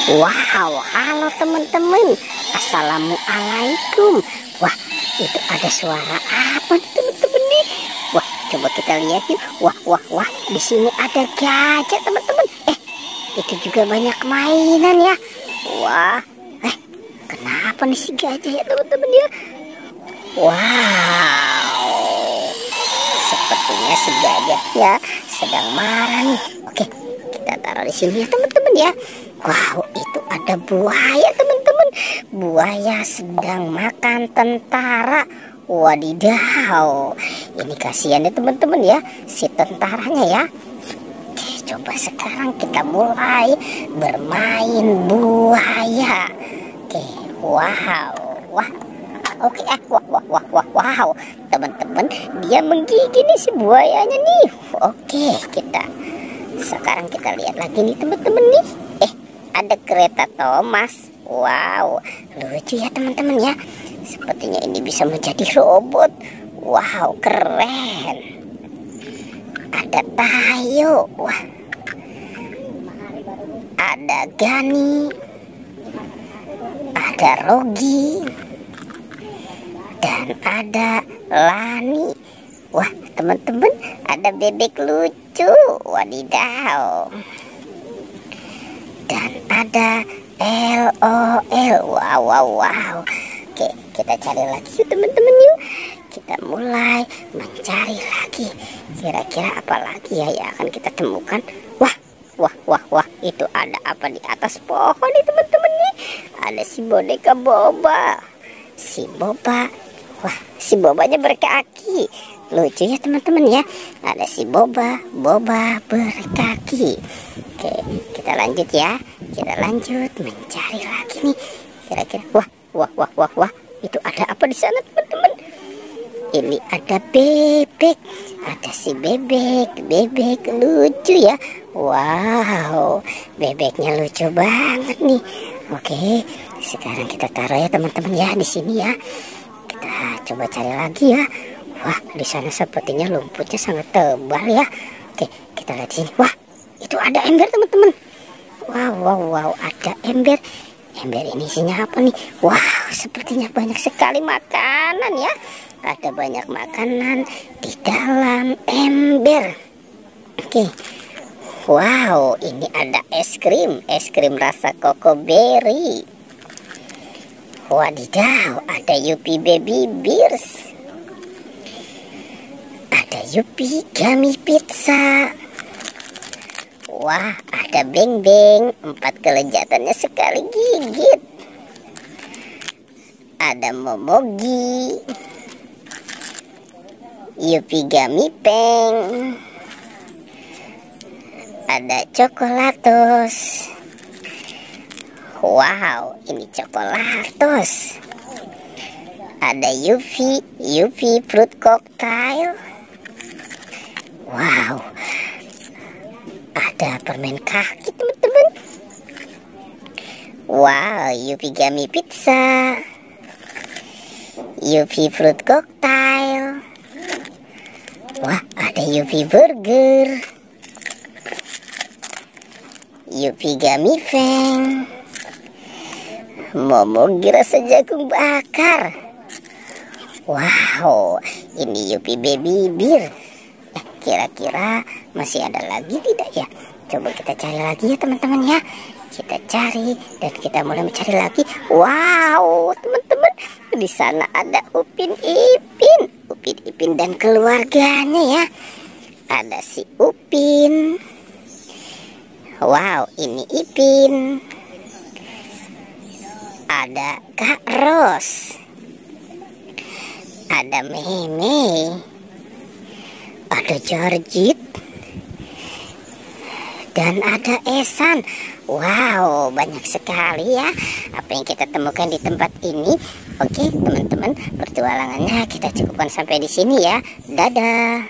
Wow, halo teman-teman. Assalamualaikum. Wah, itu ada suara apa nih teman-teman nih? Wah, coba kita lihat yuk. Wah. Di sini ada gajah teman-teman. Itu juga banyak mainan ya. Wah, kenapa nih si gajah ya teman-teman ya? Wow, sepertinya si gajah ya sedang marah nih. Oke, kita taruh di sini ya teman-teman ya. Wow, itu ada buaya teman-teman. Buaya sedang makan tentara. Wadidaw, ini kasihan ya teman-teman ya, si tentaranya ya. Oke, coba sekarang kita mulai bermain buaya. Oke, wow, wah. Oke, wow, teman-teman, dia menggigit nih si buayanya nih. Oke, sekarang kita lihat lagi nih teman-teman nih. Ada kereta Thomas. Wow, lucu ya teman-teman ya. Sepertinya ini bisa menjadi robot. Wow, keren. Ada Tayo. Wah, ada Gani. Ada Rogi. Dan ada Lani. Wah, teman-teman, ada bebek lucu. Wadidaw. Dan ada LOL. Wow. Oke, kita cari lagi yuk teman-teman yuk. Kita mulai mencari lagi. Kira-kira apa lagi ya yang akan kita temukan? Wah. Itu ada apa di atas pohon nih teman-teman nih? Ada si boneka Boba. Si Boba. Wah, si Bobanya berkaki. Lucu ya teman-teman ya. Ada si Boba berkaki. Oke, kita lanjut ya. Kita lanjut mencari lagi nih. Kira-kira wah. Itu ada apa di sana teman-teman? Ini ada bebek. Ada si bebek lucu ya. Wow, bebeknya lucu banget nih. Oke, sekarang kita taruh ya teman-teman ya di sini ya. Kita coba cari lagi ya. Wah, di sana sepertinya lumpurnya sangat tebal ya. Oke, kita lihat sini. Wah, itu ada ember teman-teman. Wow, ada ember. Ember ini isinya apa nih? Wow, sepertinya banyak sekali makanan ya. Ada banyak makanan di dalam ember. Oke. Wow, ini ada es krim rasa koko berry. Wadidaw, ada Yupi Baby Bears. Ada Yupi Gummy Pizza. Wah, ada Beng Beng, 4 kelezatannya sekali gigit. Ada Momogi. Yupi Gummy Peng. Ada Chocolatos. Wow, ini Chocolatos. Ada Yupi Fruit Cocktail. Wow, ada permen kaki teman-teman. Wow, Yupi Gummy Pizza. Yupi Fruit Cocktail. Wah, ada Yupi Burger. Yupi Gummy Feng. Momogi rasa jagung bakar. Wow, ini Yupi Baby Beer. Kira-kira masih ada lagi tidak ya? Coba kita cari lagi ya teman-teman ya. Kita cari dan kita mulai mencari lagi. Wow, teman-teman, di sana ada Upin Ipin dan keluarganya ya. Ada si Upin. Wow, ini Ipin. Ada Kak Ros. Ada Meme. Ada Georgit. Dan ada Esan. Wow, banyak sekali ya apa yang kita temukan di tempat ini. Oke, teman-teman, pertualangannya kita cukupkan sampai di sini ya. Dadah.